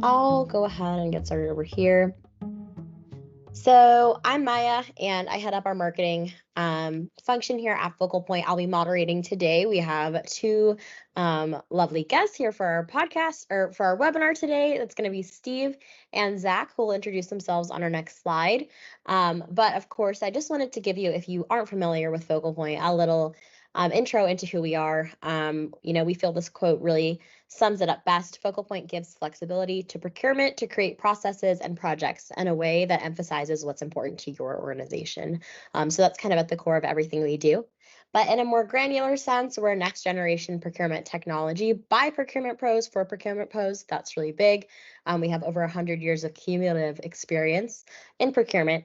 I'll go ahead and get started over here. So I'm Maya, and I head up our marketing function here at Focal Point. I'll be moderating today. We have two lovely guests here for our podcast or for our webinar today. That's going to be Steve and Zach, who will introduce themselves on our next slide. But of course, I just wanted to give you, if you aren't familiar with Focal Point, a little intro into who we are. We feel this quote really sums it up best. Focal Point gives flexibility to procurement to create processes and projects in a way that emphasizes what's important to your organization. So that's kind of at the core of everything we do. But in a more granular sense, we're next generation procurement technology by procurement pros for procurement pros. That's really big. We have over 100 years of cumulative experience in procurement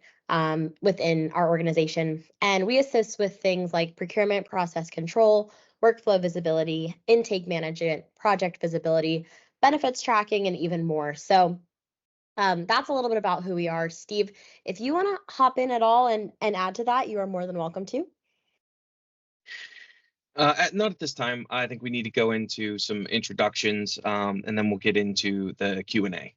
within our organization. And we assist with things like procurement process control, workflow visibility, intake management, project visibility, benefits tracking, and even more. So that's a little bit about who we are. Steve, if you want to hop in at all and add to that, you are more than welcome to. Not at this time. I think we need to go into some introductions, and then we'll get into the Q&A.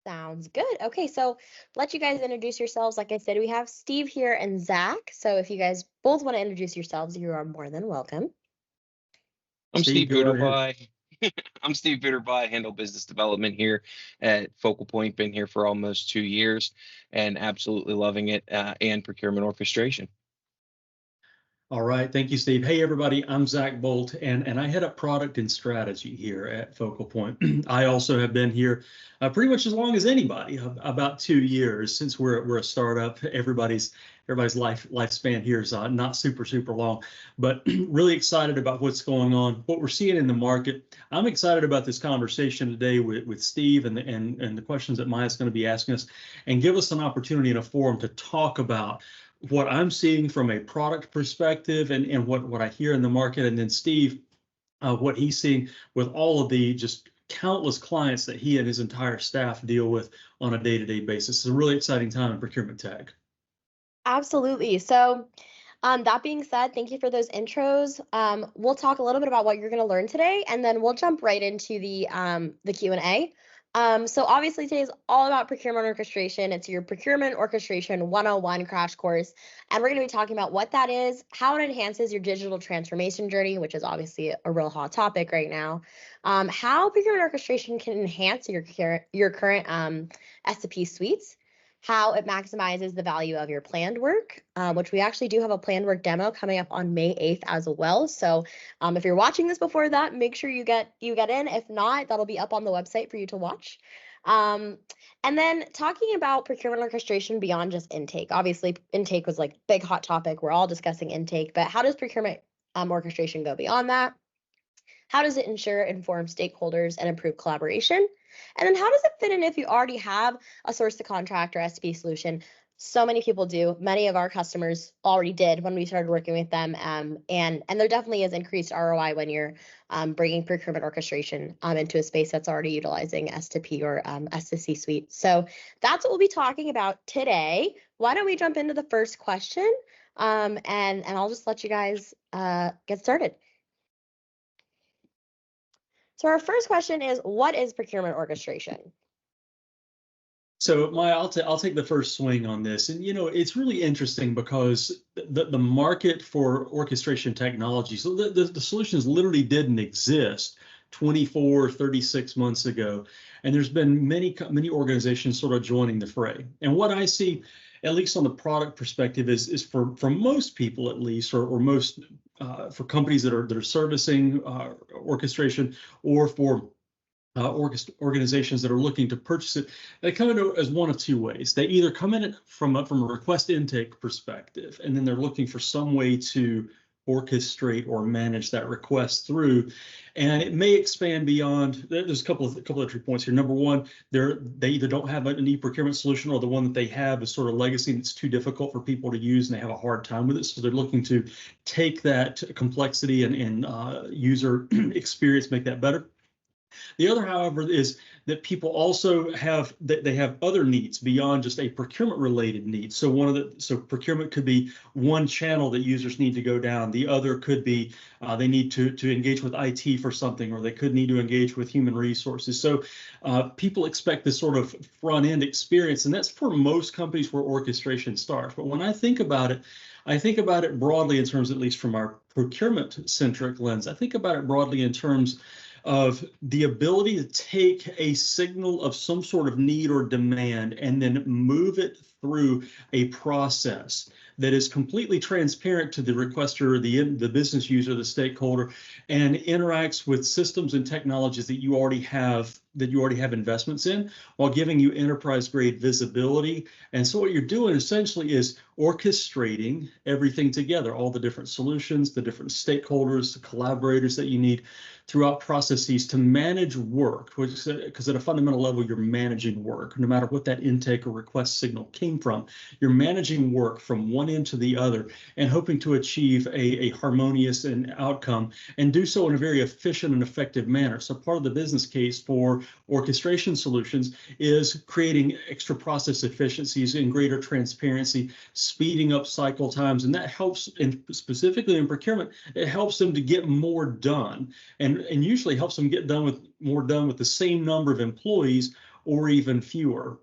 Sounds good. Okay, so let you guys introduce yourselves. Like I said, we have Steve here and Zach. So if you guys both want to introduce yourselves, you are more than welcome. I'm Steve go right Buterbaugh. I'm Steve Buterbaugh. I handle business development here at Focal Point. Been here for almost 2 years and absolutely loving it, and procurement orchestration. All right. Thank you, Steve. Hey, everybody. I'm Zach Bolt, and I head up product and strategy here at Focal Point. I also have been here pretty much as long as anybody, about 2 years since we're a startup. Everybody's lifespan here is not super long, but really excited about what's going on, what we're seeing in the market. I'm excited about this conversation today with Steve and the questions that Maya's going to be asking us, and give us an opportunity in a forum to talk about what I'm seeing from a product perspective and what I hear in the market, and then Steve, what he's seeing with all of the just countless clients that he and his entire staff deal with on a day-to-day basis. It's a really exciting time in procurement tech. Absolutely. So that being said, thank you for those intros. We'll talk a little bit about what you're going to learn today, and then we'll jump right into the Q&A. So obviously today is all about procurement orchestration. It's your procurement orchestration 101 crash course. And we're going to be talking about what that is, how it enhances your digital transformation journey, which is obviously a real hot topic right now. How procurement orchestration can enhance your current S2P suites, how it maximizes the value of your planned work, which we actually do have a planned work demo coming up on May 8th as well. So if you're watching this before that, make sure you get in. If not, that'll be up on the website for you to watch. And then talking about procurement orchestration beyond just intake. Obviously, intake was like big hot topic. We're all discussing intake, but how does procurement orchestration go beyond that? How does it ensure informed stakeholders and improve collaboration? And then how does it fit in if you already have a source to contract or SP solution? So many people do. Many of our customers already did when we started working with them. And there definitely is increased ROI when you're bringing procurement orchestration into a space that's already utilizing S2P or S2C suite. So that's what we'll be talking about today. Why don't we jump into the first question? And I'll just let you guys get started. So our first question is, what is procurement orchestration? So Maya, I'll take the first swing on this. And, it's really interesting because the market for orchestration technology, so the solutions literally didn't exist 24, 36 months ago. And there's been many organizations sort of joining the fray. And what I see, at least on the product perspective, is for most people, at least, or most for companies that are servicing orchestration, or for organizations that are looking to purchase it, they come in as one of two ways. They either come in from a request intake perspective, and then they're looking for some way to orchestrate or manage that request through, and it may expand beyond. There's a couple of entry points here. Number one, they either don't have an e-procurement solution, or the one that they have is sort of legacy and it's too difficult for people to use and they have a hard time with it. So they're looking to take that complexity and user experience, make that better. The other, however, is that people also have they have other needs beyond just a procurement related need. So procurement could be one channel that users need to go down. The other could be they need to engage with IT for something, or they could need to engage with human resources. So people expect this sort of front end experience, and that's for most companies where orchestration starts. But when I think about it broadly in terms, at least from our procurement centric lens. I think about it broadly in terms of the ability to take a signal of some sort of need or demand and then move it through a process that is completely transparent to the requester, the business user, the stakeholder, and interacts with systems and technologies that you already have investments in, while giving you enterprise grade visibility. And so what you're doing essentially is orchestrating everything together, all the different solutions, the different stakeholders, the collaborators that you need throughout processes to manage work, because at a fundamental level, you're managing work, no matter what that intake or request signal came from. You're managing work from one end to the other and hoping to achieve a harmonious outcome, and do so in a very efficient and effective manner. So part of the business case for orchestration solutions is creating extra process efficiencies and greater transparency, speeding up cycle times, and that helps, specifically in procurement, it helps them to get more done, and usually helps them get more done with the same number of employees or even fewer.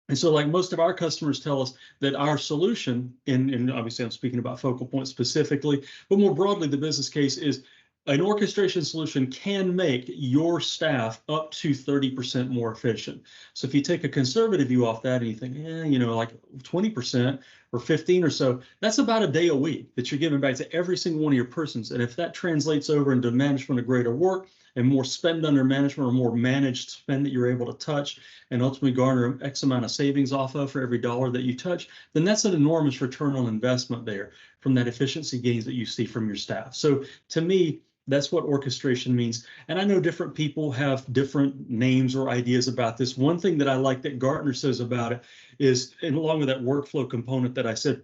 And so, like most of our customers tell us that our solution, and obviously I'm speaking about Focal Point specifically, but more broadly, the business case is an orchestration solution can make your staff up to 30% more efficient. So if you take a conservative view off that and you think, like 20% or 15 or so, that's about a day a week that you're giving back to every single one of your persons. And if that translates over into management of greater work and more spend under management, or more managed spend that you're able to touch and ultimately garner X amount of savings off of for every dollar that you touch, then that's an enormous return on investment there from that efficiency gains that you see from your staff. So to me, that's what orchestration means. And I know different people have different names or ideas about this. One thing that I like that Gartner says about it is, and along with that workflow component that I said,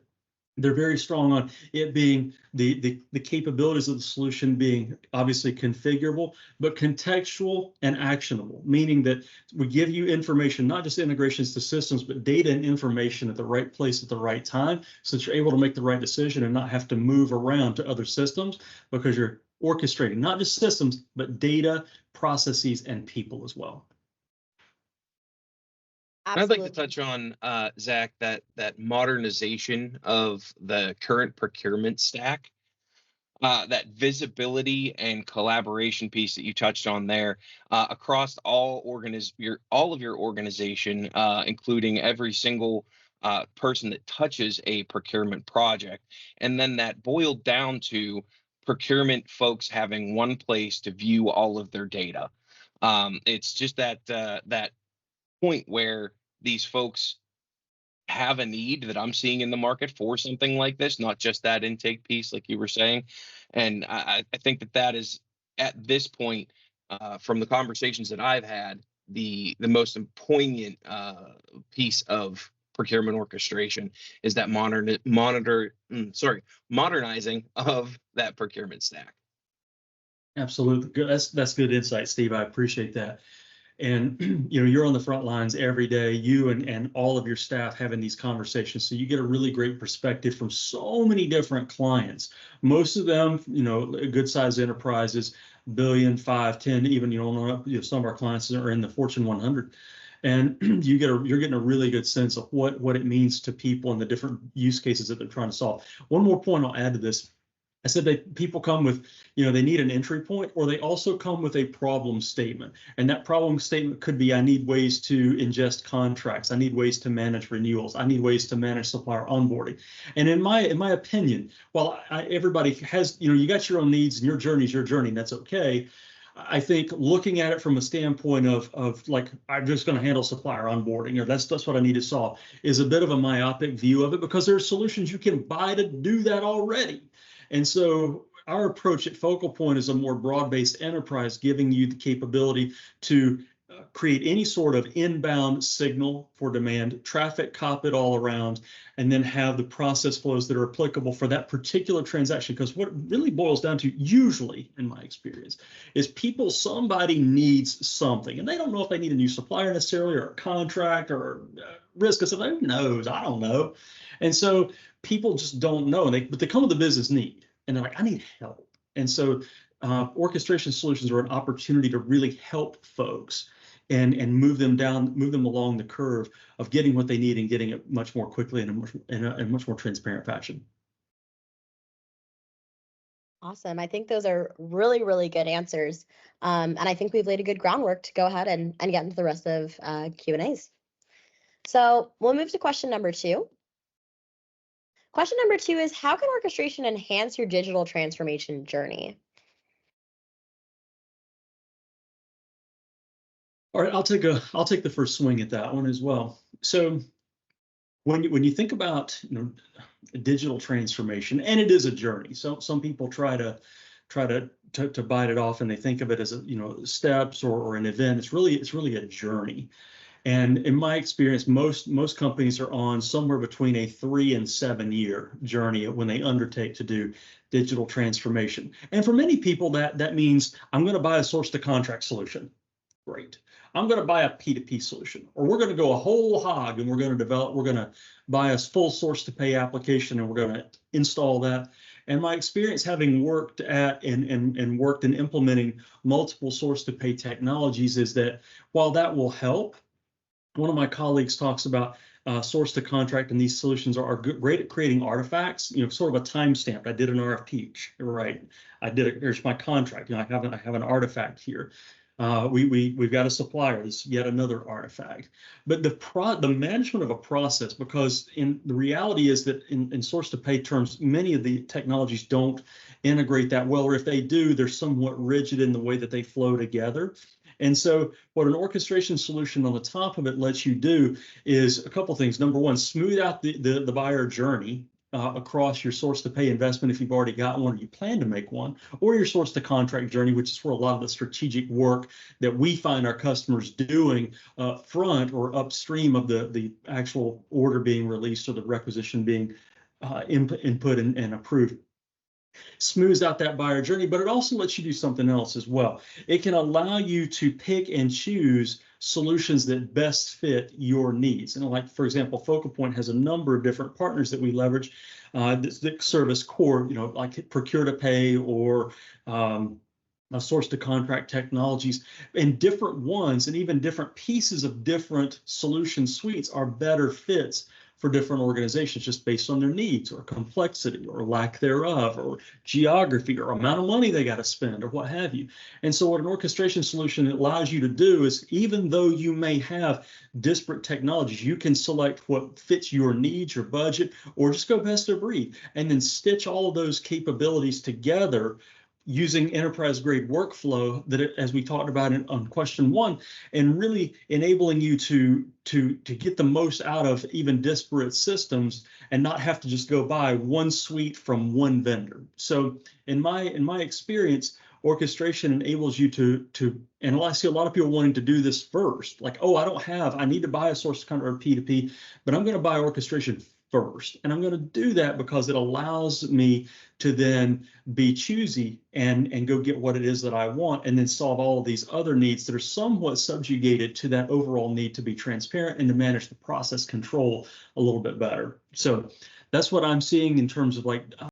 they're very strong on it being the capabilities of the solution being obviously configurable, but contextual and actionable, meaning that we give you information, not just integrations to systems, but data and information at the right place at the right time, so that you're able to make the right decision and not have to move around to other systems, because you're orchestrating not just systems, but data, processes, and people as well. Absolutely. I'd like to touch on, Zach, that modernization of the current procurement stack, that visibility and collaboration piece that you touched on there, across all of your organization, including every single person that touches a procurement project, and then that boiled down to procurement folks having one place to view all of their data. It's just that point where these folks have a need that I'm seeing in the market for something like this, not just that intake piece, like you were saying. And I think that is, at this point, from the conversations that I've had, the most poignant piece of procurement orchestration is that modernizing of that procurement stack. Absolutely. Good. That's good insight, Steve. I appreciate that. And you're on the front lines every day, you and all of your staff having these conversations. So you get a really great perspective from so many different clients. Most of them, good sized enterprises, billion, 5, 10, even some of our clients are in the Fortune 100. And you're getting a really good sense of what it means to people and the different use cases that they're trying to solve. One more point I'll add to this. I said that people come with, they need an entry point, or they also come with a problem statement. And that problem statement could be, I need ways to ingest contracts. I need ways to manage renewals. I need ways to manage supplier onboarding. And in my opinion, while everybody has, you got your own needs and your journey is your journey, and that's okay. I think looking at it from a standpoint of like, I'm just going to handle supplier onboarding, or that's what I need to solve, is a bit of a myopic view of it, because there are solutions you can buy to do that already. And so our approach at Focal Point is a more broad-based enterprise, giving you the capability to create any sort of inbound signal for demand, traffic cop it all around, and then have the process flows that are applicable for that particular transaction. Because what it really boils down to, usually in my experience, is somebody needs something, and they don't know if they need a new supplier necessarily, or a contract, or risk. I said, who knows? I don't know. And so people just don't know, but they come with a business need, and they're like, I need help. And so orchestration solutions are an opportunity to really help folks and move them along the curve of getting what they need and getting it much more quickly in a much more transparent fashion. Awesome. I think those are really, really good answers. And I think we've laid a good groundwork to go ahead and get into the rest of Q&As. So we'll move to question number 2. Question number 2 is, how can orchestration enhance your digital transformation journey? All right, I'll take the first swing at that one as well. So when you think about digital transformation, and it is a journey. So some people try to bite it off, and they think of it as steps or an event. It's really a journey. And in my experience, most companies are on somewhere between a 3 and 7 year journey when they undertake to do digital transformation. And for many people, that means I'm going to buy a source to contract solution. Great. I'm going to buy a P2P solution, or we're going to go a whole hog and we're going to buy a full source to pay application, and we're going to install that. And my experience, having worked at and worked in implementing multiple source to pay technologies, is that while that will help, one of my colleagues talks about source to contract, and these solutions are great at creating artifacts, sort of a timestamp. I did an RFP, right? Here's my contract. I have an artifact here. We've got a supplier. This is yet another artifact. But the management of a process, because the reality is that in source to pay terms, many of the technologies don't integrate that well, or if they do, they're somewhat rigid in the way that they flow together. And so what an orchestration solution on the top of it lets you do is a couple things. Number one, smooth out the buyer journey across your source to pay investment if you've already got one or you plan to make one, or your source to contract journey, which is where a lot of the strategic work that we find our customers doing up front or upstream of the actual order being released or the requisition being input and approved. Smooths out that buyer journey, but it also lets you do something else as well. It can allow you to pick and choose solutions that best fit your needs. And like, for example, Focal Point has a number of different partners that we leverage that service core, like procure to pay or source to contract technologies, and different ones and even different pieces of different solution suites are better fits for different organizations just based on their needs or complexity or lack thereof or geography or amount of money they got to spend or what have you. And so what an orchestration solution allows you to do is, even though you may have disparate technologies, you can select what fits your needs, your budget, or just go best of breed, and then stitch all of those capabilities together using enterprise-grade workflow that, as we talked about on question 1, and really enabling you to get the most out of even disparate systems and not have to just go buy one suite from one vendor. So in my experience, orchestration enables you to, and I see a lot of people wanting to do this first, like, oh, I need to buy a source contract or P2P, but I'm going to buy orchestration first. And I'm going to do that because it allows me to then be choosy and go get what it is that I want, and then solve all of these other needs that are somewhat subjugated to that overall need to be transparent and to manage the process control a little bit better. So that's what I'm seeing in terms of like